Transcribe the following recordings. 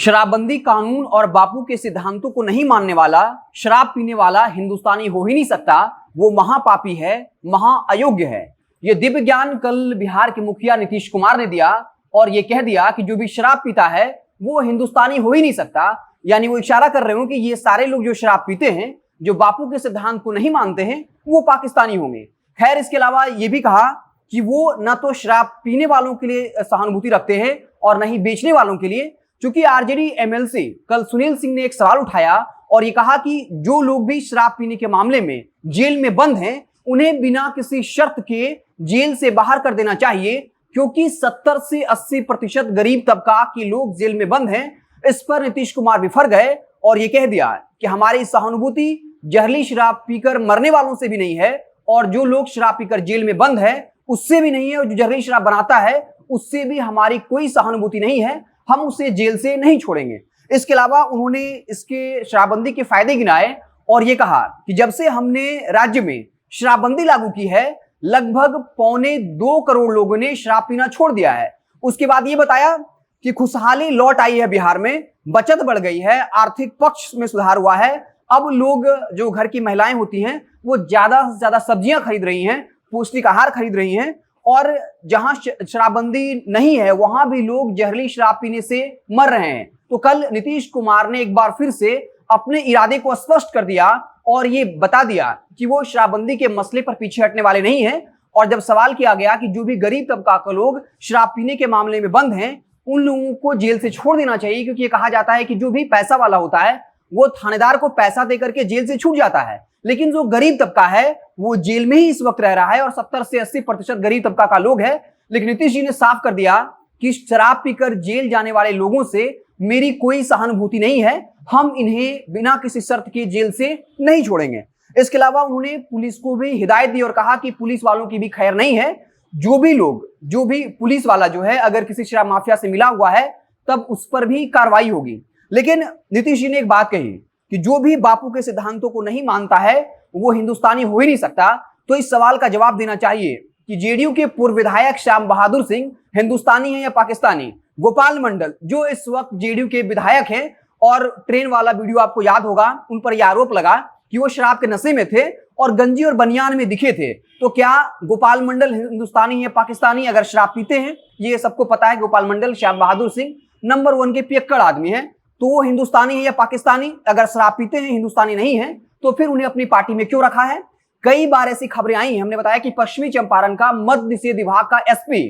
शराबबंदी कानून और बापू के सिद्धांतों को नहीं मानने वाला, शराब पीने वाला हिंदुस्तानी हो ही नहीं सकता। वो महापापी है, महाअयोग्य है। ये दिव्य ज्ञान कल बिहार के मुखिया नीतीश कुमार ने दिया और ये कह दिया कि जो भी शराब पीता है वो हिंदुस्तानी हो ही नहीं सकता। यानी वो इशारा कर रहे हो कि ये सारे लोग जो शराब पीते हैं, जो बापू के सिद्धांत को नहीं मानते हैं, वो पाकिस्तानी होंगे। खैर, इसके अलावा ये भी कहा कि वो न तो शराब पीने वालों के लिए सहानुभूति रखते हैं और न ही बेचने वालों के लिए। चूंकि आरजेडी एमएलसी कल सुनील सिंह ने एक सवाल उठाया और ये कहा कि जो लोग भी शराब पीने के मामले में जेल में बंद हैं, उन्हें बिना किसी शर्त के जेल से बाहर कर देना चाहिए, क्योंकि 70 से 80% गरीब तबका के लोग जेल में बंद हैं। इस पर नीतीश कुमार बिफर गए और ये कह दिया कि हमारी सहानुभूति जहरीली शराब पीकर मरने वालों से भी नहीं है और जो लोग शराब पीकर जेल में बंद है उससे भी नहीं है, और जो जहरीली शराब बनाता है उससे भी हमारी कोई सहानुभूति नहीं है। हम उसे जेल से नहीं छोड़ेंगे। इसके अलावा उन्होंने इसके शराबबंदी के फायदे गिनाए और ये कहा कि जब से हमने राज्य में शराबबंदी लागू की है, लगभग 1.25 करोड़ लोगों ने शराब पीना छोड़ दिया है। उसके बाद ये बताया कि खुशहाली लौट आई है बिहार में, बचत बढ़ गई है, आर्थिक पक्ष में सुधार हुआ है। अब लोग, जो घर की महिलाएं होती हैं, वो ज्यादा से ज्यादा सब्जियां खरीद रही हैं, पौष्टिक आहार खरीद रही हैं, और जहां शराबबंदी नहीं है वहां भी लोग जहरीली शराब पीने से मर रहे हैं। तो कल नीतीश कुमार ने एक बार फिर से अपने इरादे को स्पष्ट कर दिया और ये बता दिया कि वो शराबबंदी के मसले पर पीछे हटने वाले नहीं हैं। और जब सवाल किया गया कि जो भी गरीब तबका के लोग शराब पीने के मामले में बंद हैं, उन लोगों को जेल से छोड़ देना चाहिए, क्योंकि ये कहा जाता है कि जो भी पैसा वाला होता है वो थानेदार को पैसा देकर के जेल से छूट जाता है, लेकिन जो गरीब तबका है वो जेल में ही इस वक्त रह रहा है और 70 से 80% गरीब तबका का लोग है। लेकिन नीतीश जी ने साफ कर दिया कि शराब पीकर जेल जाने वाले लोगों से मेरी कोई सहानुभूति नहीं है, हम इन्हें बिना किसी शर्त के जेल से नहीं छोड़ेंगे। इसके अलावा उन्होंने पुलिस को भी हिदायत दी और कहा कि पुलिस वालों की भी खैर नहीं है। जो भी पुलिस वाला जो है अगर किसी शराब माफिया से मिला हुआ है तब उस पर भी कार्रवाई होगी। लेकिन नीतीश जी ने एक बात कही कि जो भी बापू के सिद्धांतों को नहीं मानता है वो हिंदुस्तानी हो ही नहीं सकता। तो इस सवाल का जवाब देना चाहिए कि जेडीयू के पूर्व विधायक श्याम बहादुर सिंह हिंदुस्तानी है या पाकिस्तानी। गोपाल मंडल जो इस वक्त जेडीयू के विधायक हैं, और ट्रेन वाला वीडियो आपको याद होगा, उन पर यह आरोप लगा कि वो शराब के नशे में थे और गंजी और बनियान में दिखे थे। तो क्या गोपाल मंडल हिंदुस्तानी है पाकिस्तानी अगर शराब पीते हैं? ये सबको पता है गोपाल मंडल, श्याम बहादुर सिंह नंबर 1 के पियक्कड़ आदमी है। तो वो हिंदुस्तानी है या पाकिस्तानी? अगर शराब पीते हैं, हिंदुस्तानी नहीं है, तो फिर उन्हें अपनी पार्टी में क्यों रखा है? कई बार ऐसी खबरें आई हैं। हमने बताया कि पश्चिमी चंपारण का मद्य निषेध विभाग का एसपी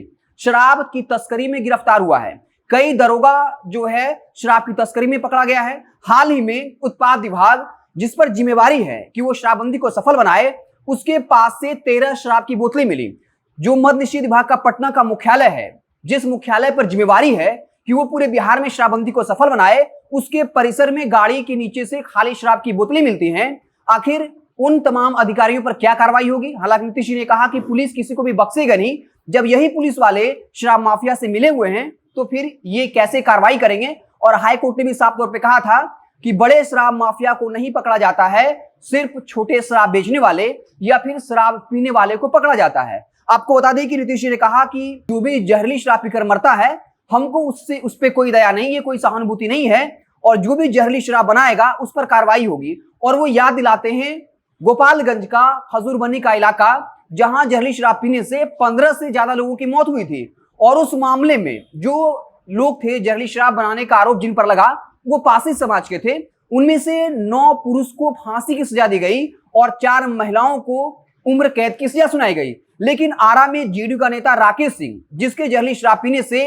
शराब की तस्करी में गिरफ्तार हुआ है। कई दरोगा जो है शराब की तस्करी में पकड़ा गया है। हाल ही में उत्पाद विभाग, जिस पर जिम्मेवारी है कि वो शराबबंदी को सफल बनाए, उसके पास से 13 शराब की बोतलें मिली। जो मद्य निषेध विभाग का पटना का मुख्यालय है, जिस मुख्यालय पर जिम्मेवारी है कि वो पूरे बिहार में शराबबंदी को सफल बनाए, उसके परिसर में गाड़ी के नीचे से खाली शराब की बोतलें मिलती हैं। आखिर उन तमाम अधिकारियों पर क्या कार्रवाई होगी? हालांकि नीतीश जी ने कहा कि पुलिस किसी को भी बख्शेगा नहीं। जब यही पुलिस वाले शराब माफिया से मिले हुए हैं तो फिर ये कैसे कार्रवाई करेंगे? और हाईकोर्ट ने भी साफ तौर पर कहा था कि बड़े शराब माफिया को नहीं पकड़ा जाता है, सिर्फ छोटे शराब बेचने वाले या फिर शराब पीने वाले को पकड़ा जाता है। आपको बता दें कि नीतीश जी ने कहा कि जो भी जहरीली शराब पीकर मरता है, हमको उस पर कोई दया नहीं है, कोई सहानुभूति नहीं है, और जो भी जहरीली शराब बनाएगा उस पर कार्रवाई होगी। और वो याद दिलाते हैं गोपालगंज का खजूरबनी का इलाका, जहां जहरीली शराब पीने से 15 से ज्यादा लोगों की मौत हुई थी। और उस मामले में जो लोग थे जहरीली शराब बनाने का आरोप जिन पर लगा, वो पासी समाज के थे। उनमें से 9 पुरुष को फांसी की सजा दी गई और 4 महिलाओं को उम्र कैद की सजा सुनाई गई। लेकिन आरा में जेडीयू का नेता राकेश सिंह, जिसके जहरीली शराब पीने से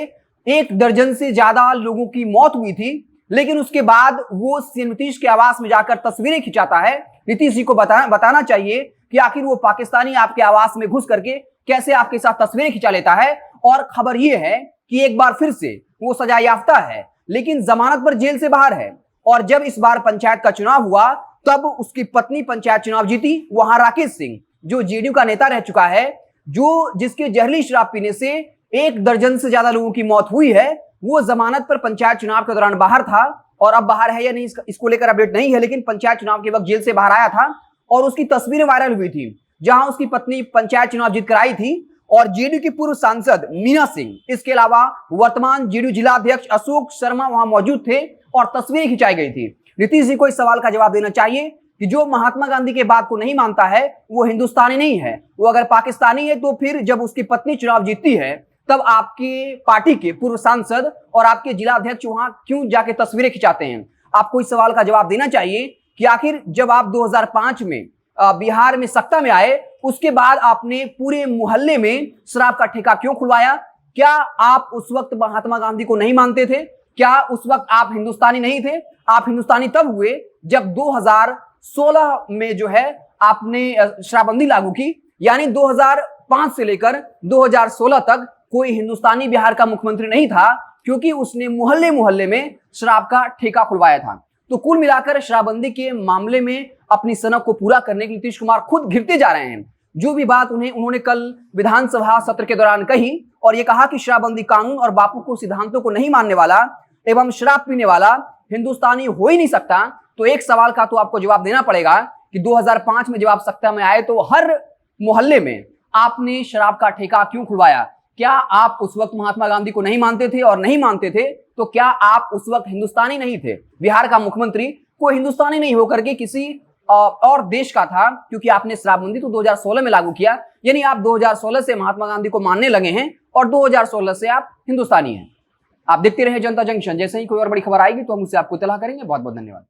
1 दर्जन से ज्यादा लोगों की मौत हुई थी, लेकिन उसके बाद वो सीएम नीतीश के आवास में जाकर तस्वीरें खिंचाता है। नीतीश जी को बताना चाहिए कि आखिर वो पाकिस्तानी आपके आवास में घुस करके कैसे आपके साथ तस्वीरें खिंचा लेता है। और खबर ये है कि एक बार फिर से वो सजा याफ्ता है, लेकिन जमानत पर जेल से बाहर है। और जब इस बार पंचायत का चुनाव हुआ तब उसकी पत्नी पंचायत चुनाव जीती। वहां राकेश सिंह, जो जेडीयू का नेता रह चुका है, जिसके जहरीली शराब पीने से 1 दर्जन से ज्यादा लोगों की मौत हुई है, वो जमानत पर पंचायत चुनाव के दौरान बाहर था। और अब बाहर है या नहीं इसको लेकर अपडेट नहीं है, लेकिन पंचायत चुनाव के वक्त जेल से बाहर आया था और उसकी तस्वीरें वायरल हुई थी, जहां उसकी पत्नी पंचायत चुनाव जीत कर आई थी। और जेडीयू की पूर्व सांसद मीना सिंह, इसके अलावा वर्तमान जेडीयू जिला अध्यक्ष अशोक शर्मा वहां मौजूद थे और तस्वीरें खिंचाई गई थी। नीतीश जी को इस सवाल का जवाब देना चाहिए कि जो महात्मा गांधी के बात को नहीं मानता है वो हिंदुस्तानी नहीं है। वो अगर पाकिस्तानी है तो फिर जब उसकी पत्नी चुनाव जीतती है तब आपकी पार्टी के पूर्व सांसद और आपके जिला अध्यक्ष वहां क्यों जाके तस्वीरें खिंचाते हैं? आपको इस सवाल का जवाब देना चाहिए कि आखिर जब आप 2005 में बिहार में सत्ता में आए उसके बाद आपने पूरे मोहल्ले में शराब का ठेका क्यों खुलवाया? क्या आप उस वक्त महात्मा गांधी को नहीं मानते थे? क्या उस वक्त आप हिंदुस्तानी नहीं थे? आप हिंदुस्तानी तब हुए जब 2016 में जो है आपने शराबबंदी लागू की, यानी 2005 से लेकर 2016 तक कोई हिंदुस्तानी बिहार का मुख्यमंत्री नहीं था क्योंकि उसने मोहल्ले मोहल्ले में शराब का ठेका खुलवाया था। तो कुल मिलाकर शराबबंदी के मामले में अपनी सनक को पूरा करने के लिए नीतीश कुमार खुद घिरते जा रहे हैं। जो भी बात उन्होंने कल विधानसभा सत्र के दौरान कही और ये कहा कि शराबबंदी कानून और बापू को सिद्धांतों को नहीं मानने वाला एवं शराब पीने वाला हिंदुस्तानी हो ही नहीं सकता, तो एक सवाल का तो आपको जवाब देना पड़ेगा कि 2005 में जब आप सत्ता में आए तो हर मोहल्ले में आपने शराब का ठेका क्यों खुलवाया? क्या आप उस वक्त महात्मा गांधी को नहीं मानते थे? और नहीं मानते थे तो क्या आप उस वक्त हिंदुस्तानी नहीं थे? बिहार का मुख्यमंत्री कोई हिंदुस्तानी नहीं होकर के किसी और देश का था, क्योंकि आपने शराबबंदी तो 2016 में लागू किया, यानी आप 2016 से महात्मा गांधी को मानने लगे हैं और 2016 से आप हिंदुस्तानी हैं। आप देखते रहे जनता जंक्शन, जैसे ही कोई और बड़ी खबर आएगी तो हम उससे आपको इत्तला करेंगे। बहुत बहुत धन्यवाद।